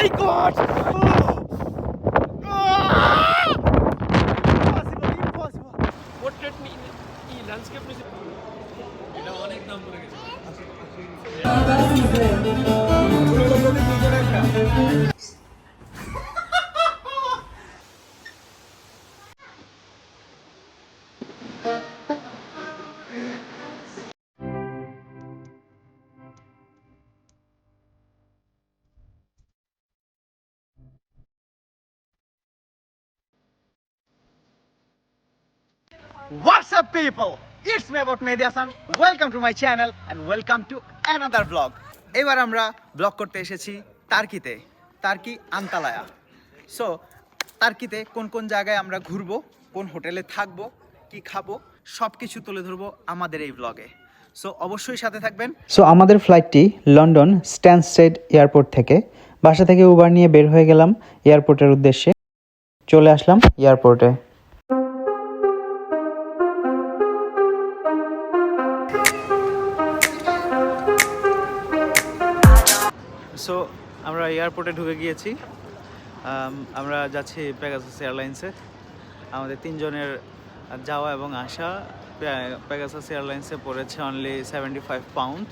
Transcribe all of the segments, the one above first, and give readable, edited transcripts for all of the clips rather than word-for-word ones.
my god! Impossible. Portrait ni landscape ni এটা অনেক দাম পড়ে গেছে। What's up people? It's me about Mehdi Hasan. Welcome to my channel and welcome to another vlog. এবার আমরা blog করতে এসেছি টার্কিতে, টার্কি আন্তালায়া। সো টার্কিতে কোন কোন জায়গায় আমরা ঘুরবো, কোন হোটেলে থাকবো, কি খাবো, সব কিছু তুলে ধরবো আমাদের এই ব্লগে। সো অবশ্যই সাথে থাকবেন। সো আমাদের ফ্লাইটটি লন্ডন স্ট্যানস্টেড এয়ারপোর্ট থেকে, বাসা থেকে উবার নিয়ে বের হয়ে গেলাম এয়ারপোর্টের উদ্দেশ্যে। চলে আসলাম এয়ারপোর্টে। সো আমরা এয়ারপোর্টে ঢুকে গিয়েছি। আমরা যাচ্ছি পেগাসাস এয়ারলাইন্সে। আমাদের তিনজনের যাওয়া এবং আসা পেগাসাস এয়ারলাইন্সে পড়েছে only 75 pound.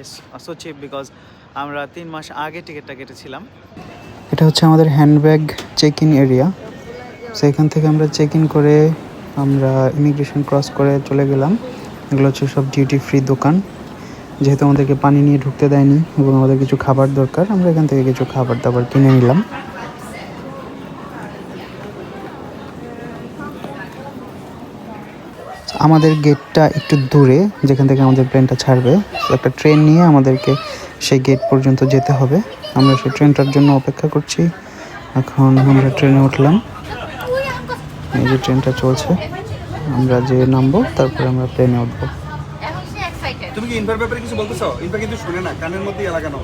Its so cheap because আমরা 3 মাস আগে টিকিটটা কেটেছিলাম। এটা হচ্ছে আমাদের handbag check in area. So এখান থেকে আমরা চেক ইন করে আমরা ইমিগ্রেশন ক্রস করে চলে গেলাম। এগুলো হচ্ছে সব ডিউটি ফ্রি দোকান। যেহেতু আমাদেরকে পানি নিয়ে ঢুকতে দেয়নি এবং আমাদের কিছু খাবার দরকার, আমরা এখান থেকে কিছু খাবার দাবার কিনে নিলাম। আমাদের গেটটা একটু দূরে, যেখান থেকে আমাদের প্লেনটা ছাড়বে। একটা ট্রেন নিয়ে আমাদেরকে সেই গেট পর্যন্ত যেতে হবে। আমরা সেই ট্রেনটার জন্য অপেক্ষা করছি। এখন আমরা ট্রেনে উঠলাম। এই যে ট্রেনটা চলছে, আমরা যে নামবো তারপরে আমরা প্লেনে উঠবো। তুমি কি ইনফার ব্যাপারে কিছু বলতেছো? ইনফার কিন্তু শুনে না, কানের মধ্যে লাগানো।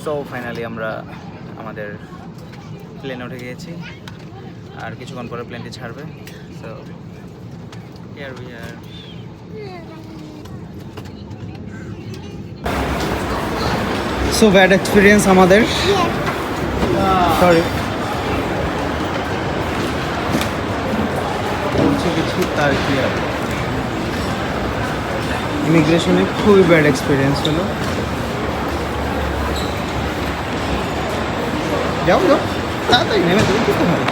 সো ফাইনালি আমরা আমাদের প্লেনে উঠে গিয়েছি, আর কিছুক্ষণ পরে প্লেনটি ছাড়বে। So here we are. So bad experience আমাদের। সরি কিছু তার কি আর, ইমিগ্রেশনে খুবই ব্যাড এক্সপিরিয়েন্স হলো। যাও যাও তাড়াতাড়ি নেমে তুমি কি হয়।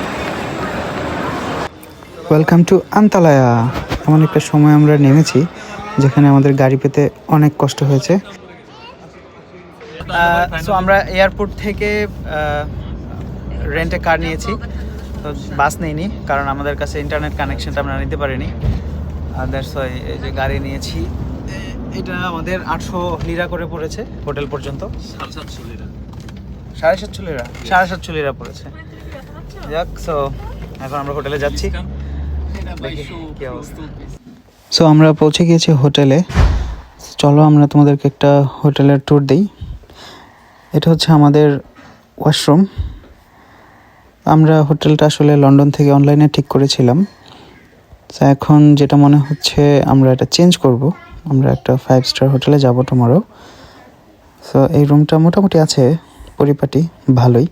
Welcome to Antalya. এমন একটা সময় আমরা নেমেছি যেখানে আমাদের গাড়ি পেতে অনেক কষ্ট হয়েছে। সো আমরা এয়ারপোর্ট থেকে রেন্টে কার নিয়েছি, তো বাস নেইনি কারণ আমাদের কাছে ইন্টারনেট কানেকশনটা আমরা নিতে পারিনি। দ্যাটস ওয়াই এই যে গাড়ি নিয়েছি। এটা আমাদের 800 লিরা করে পড়েছে হোটেল পর্যন্ত। 750 লিরা, 750 লিরা, 750 লিরা পড়েছে। যাক, সো এখন আমরা হোটেলে যাচ্ছি। কি অবস্থা? সো আমরা পৌঁছে গিয়েছি হোটেলে। চলো আমরা তোমাদেরকে একটা হোটেলের ট্যুর দিই। এটা হচ্ছে আমাদের ওয়াশরুম। আমরা হোটেলটা আসলে লন্ডন থেকে অনলাইনে ঠিক করেছিলাম। তো এখন যেটা মনে হচ্ছে আমরা এটা চেঞ্জ করব, আমরা একটা 5 স্টার হোটেলে যাব টুমরো। সো এই রুমটা মোটামুটি আছে পরিপাটি, ভালোই।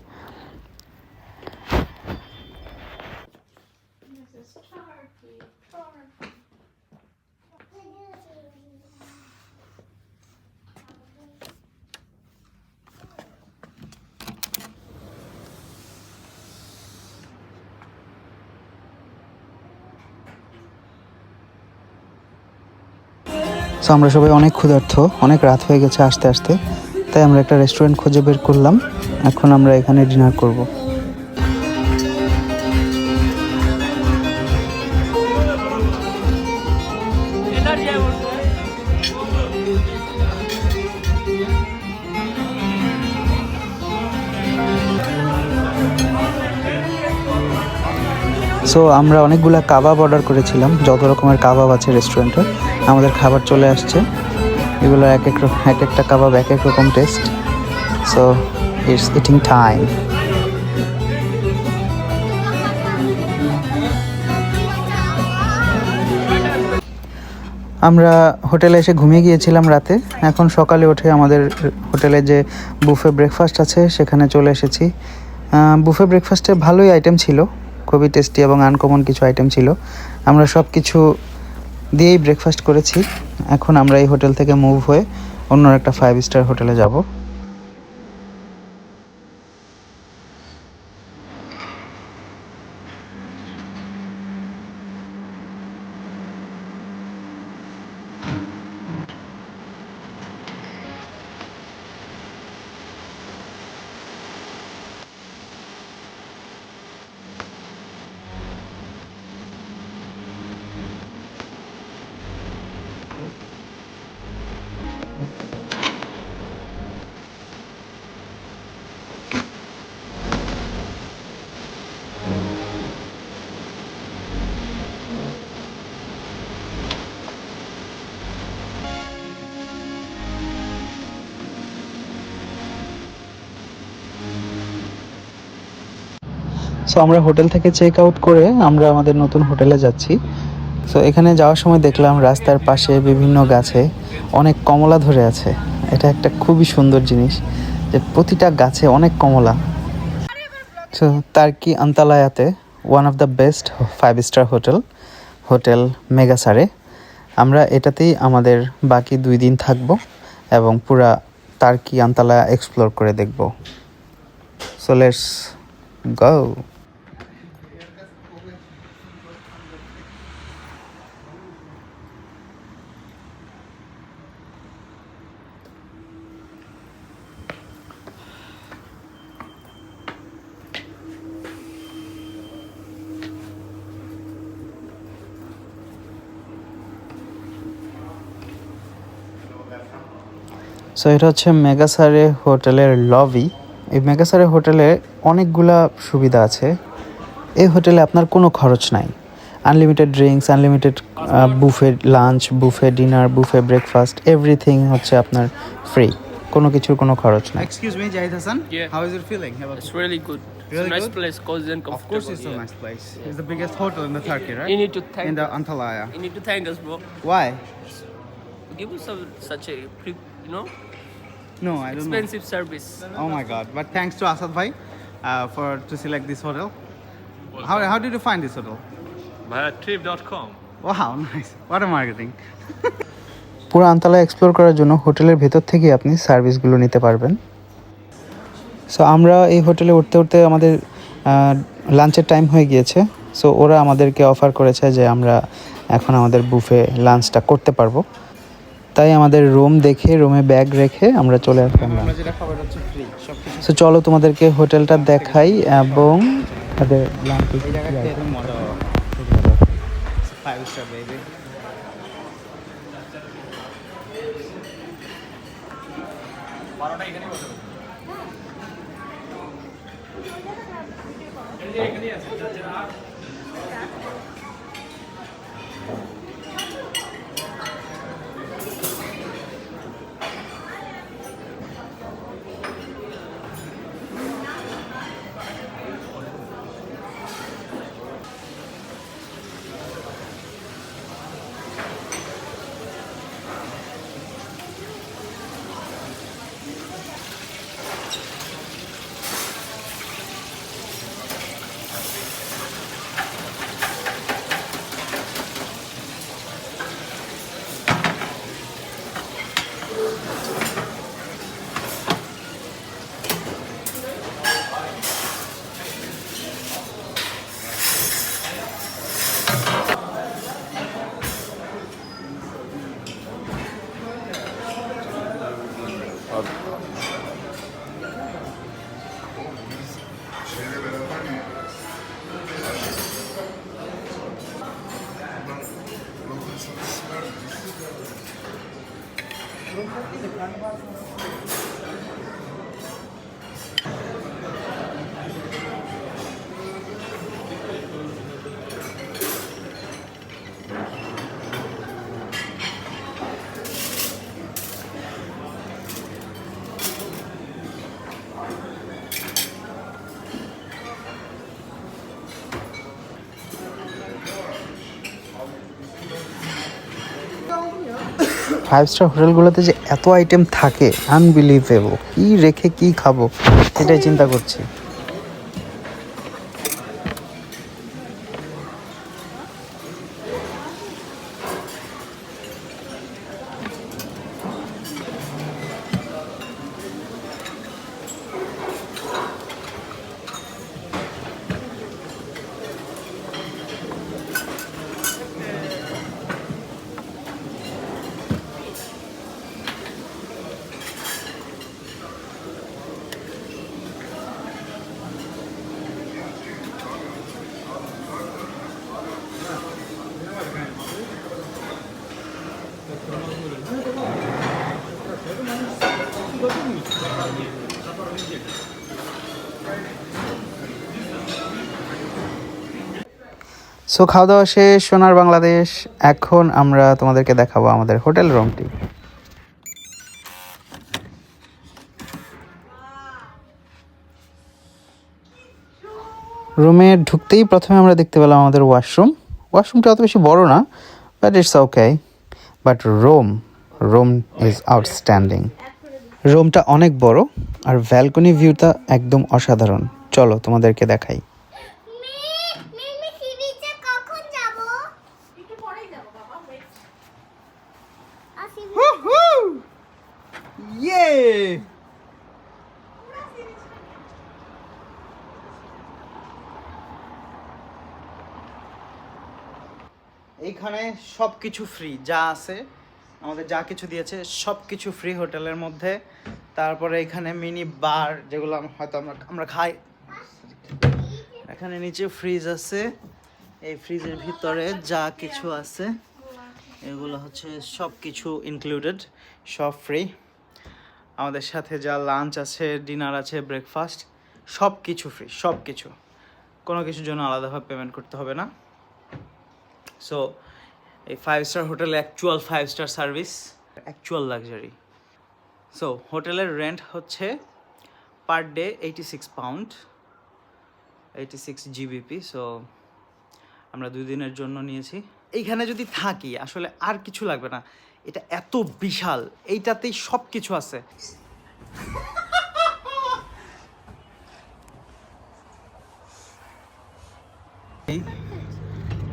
সো আমরা সবাই অনেক ক্ষুধার্ত, অনেক রাত হয়ে গেছে আসতে আসতে, তাই আমরা একটা রেস্টুরেন্ট খুঁজে বের করলাম। এখন আমরা এখানে ডিনার করব। সো আমরা অনেকগুলো কাবাব অর্ডার করেছিলাম, যত রকমের কাবাব আছে রেস্টুরেন্টে। আমাদের খাবার চলে আসছে। এগুলো এক একটা কাবাব এক এক রকম test. So it's eating time. আমরা হোটেলে এসে ঘুমিয়ে গিয়েছিলাম রাতে। এখন সকালে উঠে আমাদের হোটেলে যে বুফে ব্রেকফাস্ট আছে সেখানে চলে এসেছি। বুফে ব্রেকফাস্টে ভালোই আইটেম ছিল, খুবই টেস্টি এবং আনকমন কিছু আইটেম ছিল। আমরা সব কিছু দিয়েই ব্রেকফাস্ট করেছি। এখন আমরা এই হোটেল থেকে মুভ হয়ে অন্য একটা 5 স্টার হোটেলে যাব। সো আমরা হোটেল থেকে চেক আউট করে আমরা আমাদের নতুন হোটেলে যাচ্ছি। সো এখানে যাওয়ার সময় দেখলাম রাস্তার পাশে বিভিন্ন গাছে অনেক কমলা ধরে আছে। এটা একটা খুবই সুন্দর জিনিস যে প্রতিটা গাছে অনেক কমলা। সো তার্কি আন্তালায়াতে one of the best 5 star hotel মেগাসারে। আমরা এটাতেই আমাদের বাকি 2 দিন থাকব এবং পুরা তার্কি আন্তালায়া এক্সপ্লোর করে দেখব। So let's go. সো এটা হচ্ছে মেগাসারে হোটেলের লবি। এই মেগাসারে হোটেলে অনেকগুলা সুবিধা আছে। এই হোটেলে আপনার কোনো খরচ নাই। Unlimited drinks, unlimited buffet lunch, buffet dinner, buffet breakfast, everything হচ্ছে আপনার ফ্রি। কোনো কিছুর কোনো খরচ নাই। Excuse me, Jahid Hassan. Yeah. How is it feeling? It's really good. Really It's a nice good? place, cozy and Of comfortable. course, it's a yeah. nice place. It's the biggest hotel in the Turkey, right? You need to thank. In the Antalya. You need to thank us, bro. Why? Give us such a No, I don't expensive service. know. Oh my God! But thanks to Asad Bhai for to select this hotel. How did you find this hotel? Via trip.com. Wow, nice. What a marketing. পুরো আন্তালা explore করার জন্য হোটেলের ভেতর থেকে আপনি সার্ভিসগুলো নিতে পারবেন। সো আমরা এই হোটেলে উঠতে উঠতে আমাদের লাঞ্চের টাইম হয়ে গিয়েছে। সো ওরা আমাদেরকে অফার করেছে যে আমরা এখন আমাদের বুফে লাঞ্চটা করতে পারবো। তাই আমাদের রুম দেখে রুমে ব্যাগ রেখে আমরা চলে আসলাম। আমরা যেটা খাবার হচ্ছে ফ্রি সবকিছু। সো চলো তোমাদেরকে হোটেলটা দেখাই এবং তাদের লাঞ্চ। এই জায়গাটা এরকম মজা পাবো। 5 star baby. ফাইভ স্টার হোটেলগুলোতে যে এত আইটেম থাকে আনবিলিভেবল, কি রেখে কি খাবো সেটাই চিন্তা করছি। সো খাওয়া দাওয়া শেষ সোনার বাংলাদেশ। এখন আমরা তোমাদেরকে দেখাবো আমাদের হোটেল রুমটি। রুমে ঢুকতেই প্রথমে আমরা দেখতে পেলাম আমাদের ওয়াশরুমটা অত বেশি বড় না, but it's okay. But room is outstanding. রুমটা অনেক বড় আর ব্যালকনি ভিউটা একদম অসাধারণ। চলো তোমাদেরকে দেখাই। এইখানে সব কিছু ফ্রি, যা আছে আমাদের যা কিছু দিয়েছে সব কিছু ফ্রি হোটেলের মধ্যে। তারপরে এখানে মিনি বার, যেগুলো হয়তো আমরা খাই। এখানে নিচে ফ্রিজ আছে, এই ফ্রিজের ভিতরে যা কিছু আছে এগুলো হচ্ছে সব কিছু ইনক্লুডেড, সব ফ্রি। আমাদের সাথে যা লাঞ্চ আছে, ডিনার আছে, ব্রেকফাস্ট, সব কিছু ফ্রি, সব কিছু, কোনো কিছুর জন্য আলাদাভাবে পেমেন্ট করতে হবে না। সো এই 5 star hotel actual 5 star service, actual luxury. So হোটেলের রেন্ট হচ্ছে per day 86 pound, 86 GBP. So আমরা 2 দিনের জন্য নিয়েছি। এইখানে যদি থাকি আসলে আর কিছু লাগবে না, এটা এত বিশাল, এইটাতেই সব কিছু আছে।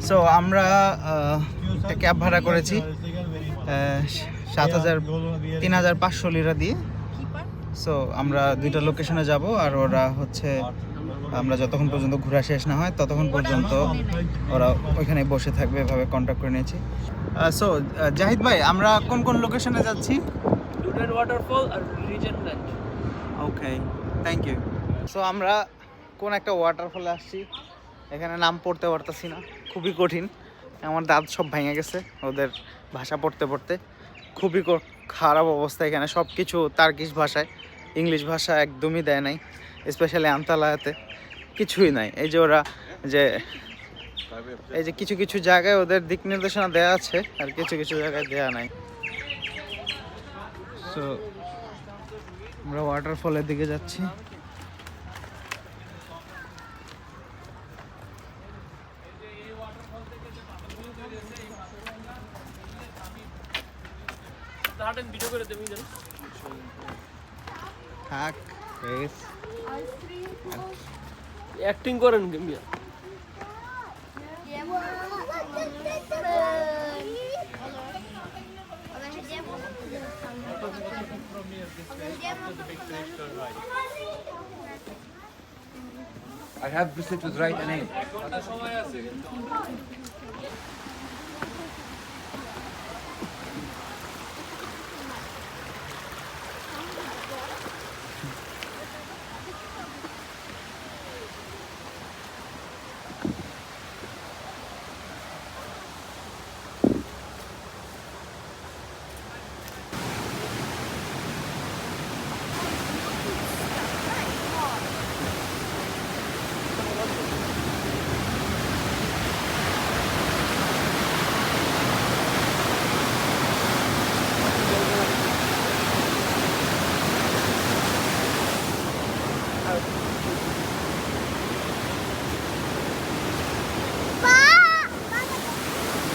সো আমরা একটা ক্যাব ভাড়া করেছি 3,500 লিরা দিয়ে। সো আমরা 2টা লোকেশনে যাব, আর ওরা হচ্ছে আমরা যতক্ষণ পর্যন্ত ঘোরা শেষ না হয় ততক্ষণ পর্যন্ত ওরা ওইখানে বসে থাকবে, এভাবে কন্ট্যাক্ট করে নিয়েছি। সো জাহিদ ভাই, আমরা কোন কোন লোকেশনে যাচ্ছি? Dudet waterfall আর Regentland. Okay, thank you. So আমরা কোন একটা ওয়াটারফলে আসছি, এখানে নাম পড়তে পারতেছি না, খুবই কঠিন। আমার দাঁত সব ভেঙে গেছে ওদের ভাষা পড়তে পড়তে, খুবই খারাপ অবস্থা। এখানে সব কিছু তার্কিশ ভাষায়, ইংলিশ ভাষা একদমই দেয় নাই, স্পেশালি আন্তালায়াতে কিছুই নাই। এই যে ওরা যে এই যে কিছু কিছু জায়গায় ওদের দিক নির্দেশনা দেওয়া আছে, আর কিছু কিছু জায়গায় দেওয়া নাই। সো আমরা ওয়াটারফলের দিকে যাচ্ছি। হাঁটেন ভিডিও করে দেবো জানো। থাক বেশ, অ্যাক্টিং করেন মিয়া। I have visit with right name.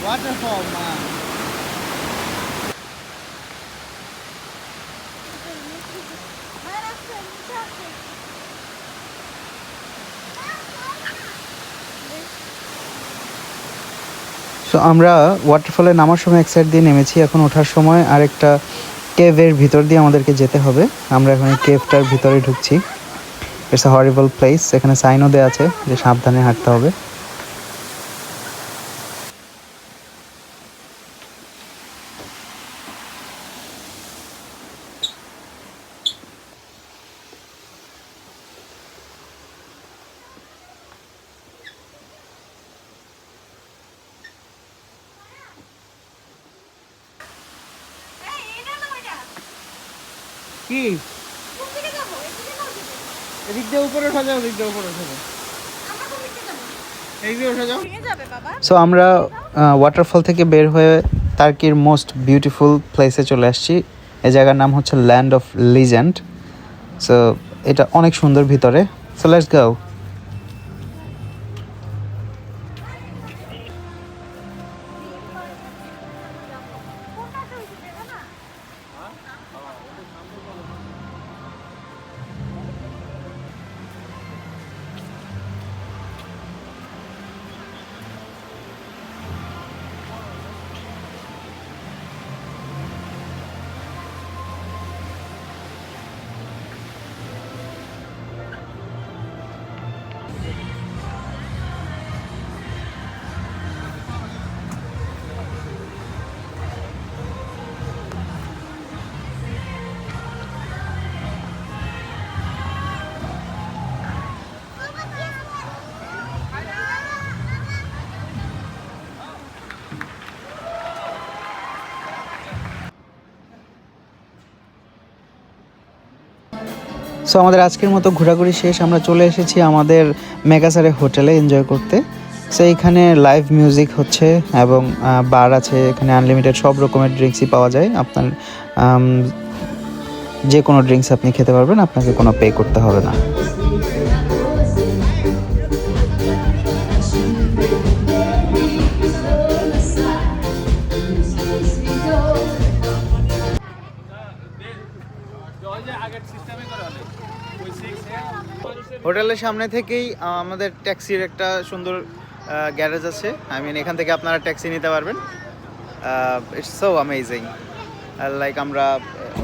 Waterfall না। সো আমরা ওয়াটারফলে নামার সময় এক সাইড দিয়ে নেমেছি, এখন ওঠার সময় আরেকটা কেভের ভিতর দিয়ে আমাদেরকে যেতে হবে। আমরা এখন এই কেভটার ভিতরে ঢুকছি। It's a horrible place. এখানে সাইনও দেওয়া আছে যে সাবধানে হাঁটতে হবে। কি এদিক দিয়ে উপরে উঠা যাও, এদিক দিয়ে উপরে উঠা যাও, এই দিয়ে উঠা যাও। সো আমরা ওয়াটারফল থেকে বের হয়ে টার্কির মোস্ট বিউটিফুল প্লেসে চলে আসছি। এই জায়গার নাম হচ্ছে ল্যান্ড অফ লিজেন্ড। সো এটা অনেক সুন্দর ভিতরে। So let's go. সো আমাদের আজকের মতো ঘোরাঘুরি শেষ। আমরা চলে এসেছি আমাদের মেগাসারে হোটেলে এনজয় করতে। সো এইখানে লাইভ মিউজিক হচ্ছে এবং বার আছে। এখানে আনলিমিটেড সব রকমের ড্রিঙ্কসই পাওয়া যায়। আপনার যে কোনো ড্রিঙ্কস আপনি খেতে পারবেন, আপনাকে কোনো পে করতে হবে না। হোটেলের সামনে থেকেই আমাদের ট্যাক্সির একটা সুন্দর গ্যারেজ আছে। আই মিন এখান থেকে আপনারা ট্যাক্সি নিতে পারবেন। It's so amazing. লাইক আমরা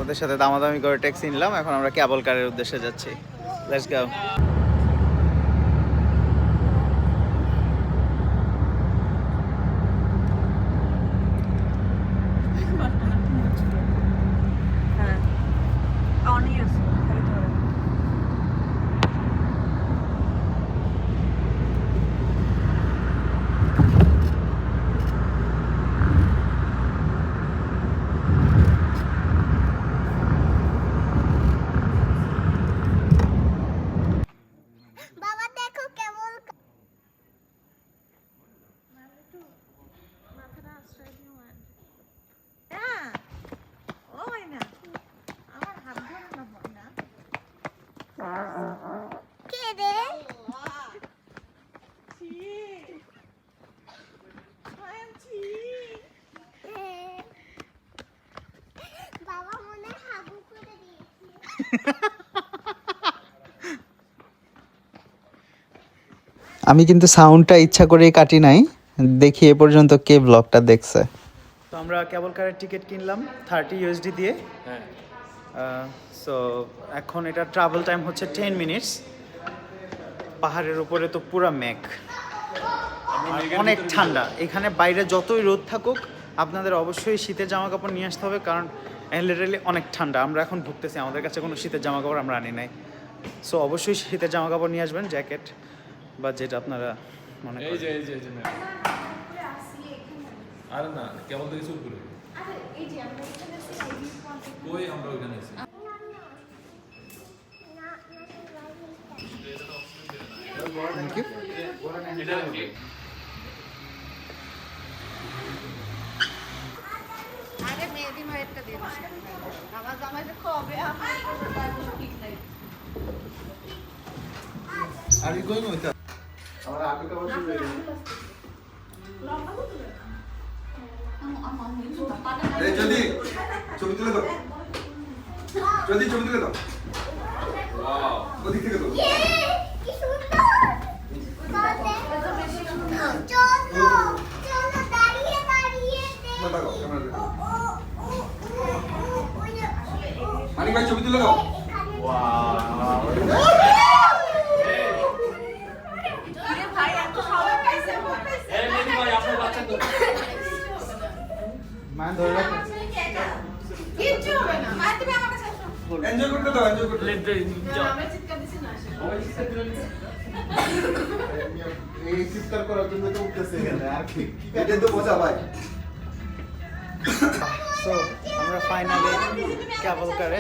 ওদের সাথে দামাদামি করে ট্যাক্সি নিলাম। এখন আমরা কেবল কারের উদ্দেশ্যে যাচ্ছি। Let's go. বাবা দেখো কেমন কে রে বাবা মনে হাগু করে দিয়েছে। আমি কিন্তু সাউন্ডটা ইচ্ছা করেই কাটি নাই। দেখি এ পর্যন্ত কে ব্লগটা দেখছে। তো আমরা কেবল কারের টিকিট কিনলাম 30 USD দিয়ে। সো এখন এটা ট্রাভেল টাইম হচ্ছে 10 মিনিটস। পাহাড়ের উপরে তো পুরা মেঘ, অনেক ঠান্ডা। এখানে বাইরে যতই রোদ থাকুক আপনাদের অবশ্যই শীতের জামা কাপড় নিয়ে আসতে হবে, কারণ লিটারালি অনেক ঠান্ডা। আমরা এখন ভুগতেছি, আমাদের কাছে কোনো শীতের জামা কাপড় আমরা আনি নাই। সো অবশ্যই শীতের জামা কাপড় নিয়ে আসবেন, জ্যাকেট বা যেটা আপনারা মনে করেন। আর না কেবল থেকে শুরু করে কই আমরা ওখানে আছি। আরে মেহেদি মায়েরটা দিয়ে দিস আমার জামাইটা কবে আমার ঠিক নাই আমি কই মইতা আমরা আগে তো বসে রইলাম। এই যদি ছবি তুলে দাও, যদি ছবি তুলে দাও, ওয়াও ওদিক থেকে দাও। কি সুন্দর চলো চলো দাঁড়িয়ে তুলে দাও কিরে ভাই এত সবাই পাইছে মা ধরে রাখো। কিচ্ছু হবে না মা তুমি আমার কাছে আসো এনজয় করতে দাও এনজয় করতে Let the না, আমি চিৎকার দিছি না এটাই তো মজা ভাই সো আমরা ফাইনালি ক্যাবল কারে,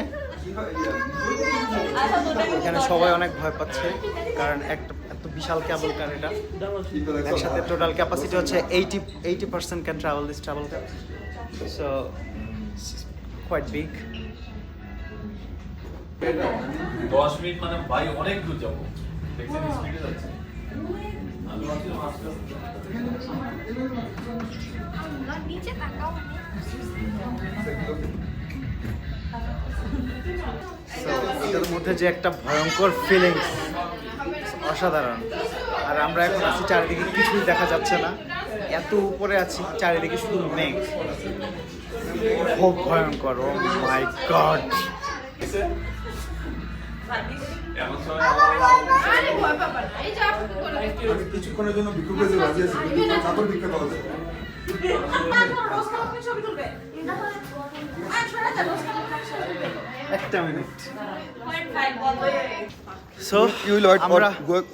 এখানে সবাই অনেক ভয় পাচ্ছে কারণ একটা এত বিশাল ক্যাবল কার, এটা একসাথে টোটাল ক্যাপাসিটি হচ্ছে 80% can travel this travel car, so quite big. 10 minute মানে ভাই অনেক দূর যাবো, দেখছেন স্পিডে যাচ্ছে। আমি ভাবছিলাম আস্তে আস্তে না নিচে তাকাও এটার মধ্যে যে একটা ভয়ঙ্কর ফিলিংস অসাধারণ। আর আমরা এখন আছি, চারিদিকে কিছুই দেখা যাচ্ছে না, এত উপরে আছি, চারিদিকে শুধু মেঘ, খুব ভয়ঙ্কর। ও মাই গড, এমন সময় আরে ভয় পাবা না এই যে আপনি করে আমি কিছুক্ষণের জন্য ভিক্ষু পেতে রাজি আছি তারপর ভিক্ষা পাওয়া যায় রোজ কাপড় ছবি তুলবে এটা হলো আর ছোড়া যা রোজ কাপড় ছবি তুলবে একটা মিনিট। 0.5 বলো so You will wait or আমরা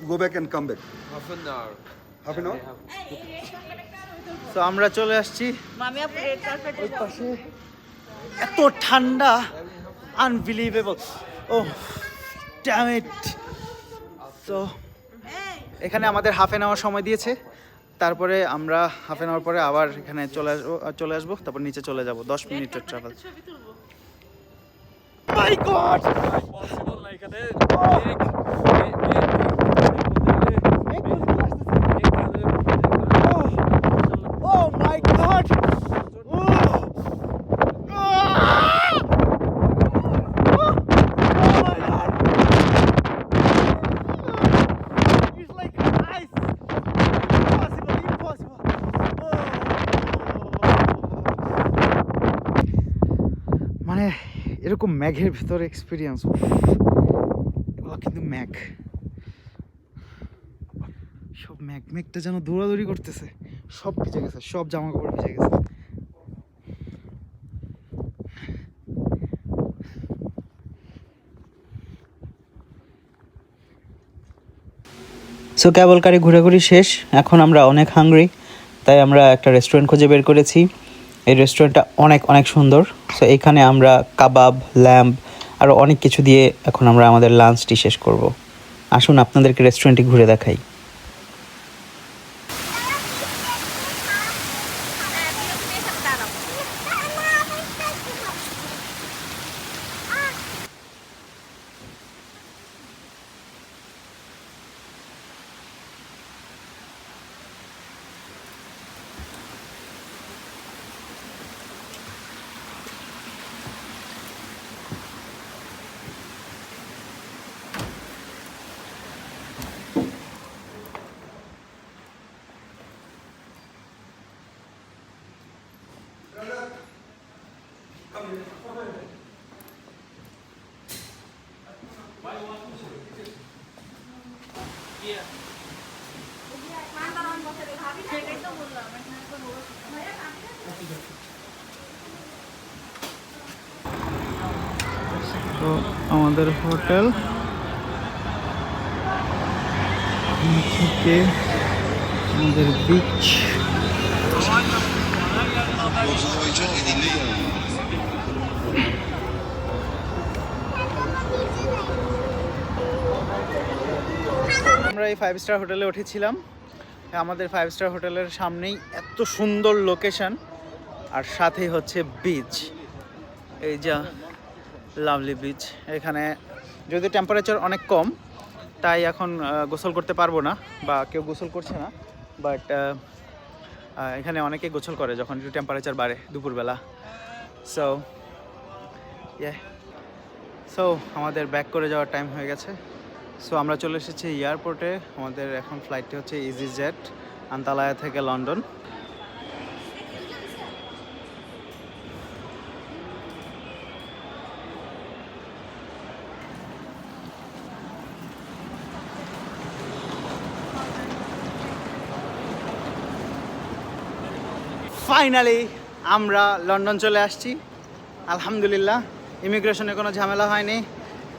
go back and come back. half an hour. Half an hour? তো আমরা চলে আসছি। মামি আপনি রেড কার্পেট ওই পাশে এত ঠান্ডা, আনবিলিভেবল। O damn it. তো এখানে আমাদের হাফ অ্যান আওয়ার সময় দিয়েছে, তারপরে আমরা হাফ অ্যান আওয়ার পরে আবার এখানে চলে আসবো, তারপর নিচে চলে যাব। 10 মিনিটের ট্রাভেল। ছবি তুলবো my god, Possible like that. Oh my god, মানে এরকম ম্যাঘের ভিতরে এক্সপিরিয়েন্স, এগুলো কিন্তু ম্যাঘ, সব মেঘটা যেন দৌড়াদৌড়ি করতেছে, সব ভিজে গেছে, সব জামা কাপড় ভিজে গেছে। সো কেবল কারি ঘোরাঘুরি শেষ, এখন আমরা অনেক হাংরি, তাই আমরা একটা রেস্টুরেন্ট খুঁজে বের করেছি। এই রেস্টুরেন্টটা অনেক অনেক সুন্দর। সো এখানে আমরা কাবাব, ল্যাম্ব আরও অনেক কিছু দিয়ে এখন আমরা আমাদের লাঞ্চটি শেষ করব। আসুন আপনাদেরকে রেস্টুরেন্টটি ঘুরে দেখাই। তো আমাদের হোটেল থেকে আমাদের বিচ, আমরা এই 5 স্টার হোটেলে উঠেছিলাম। আমাদের 5 স্টার হোটেলের সামনেই এত সুন্দর লোকেশন, আর সাথেই হচ্ছে বিচ, এই যা লাভলি বিচ। এখানে যদি টেম্পারেচার অনেক কম, তাই এখন গোসল করতে পারবো না, বা কেউ গোসল করছে না, বাট এখানে অনেকে গোসল করে যখন একটু টেম্পারেচার বাড়ে দুপুরবেলা। সো আমাদের ব্যাক করে যাওয়ার টাইম হয়ে গেছে। সো আমরা চলে এসেছি এয়ারপোর্টে। আমাদের এখন ফ্লাইটটি হচ্ছে ইজিজেট, আন্তালায়া থেকে লন্ডন। ফাইনালি আমরা লন্ডন চলে আসছি আলহামদুলিল্লাহ। ইমিগ্রেশনে কোনো ঝামেলা হয়নি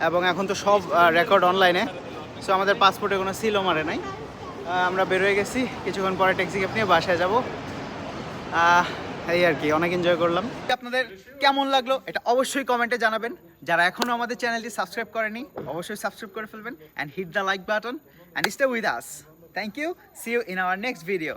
এবং এখন তো সব রেকর্ড অনলাইনে, সো আমাদের পাসপোর্টে কোনো সিলও মারে নাই। আমরা বেরোয় গেছি, কিছুক্ষণ পরে ট্যাক্সি ক্যাব নিয়ে বাসায় যাব। এই আর কি, অনেক এনজয় করলাম। আপনাদের কেমন লাগলো এটা অবশ্যই কমেন্টে জানাবেন। যারা এখনও আমাদের চ্যানেলটি সাবস্ক্রাইব করেনি অবশ্যই সাবস্ক্রাইব করে ফেলবেন and hit the like button and stay with us. Thank you, see you in our next video.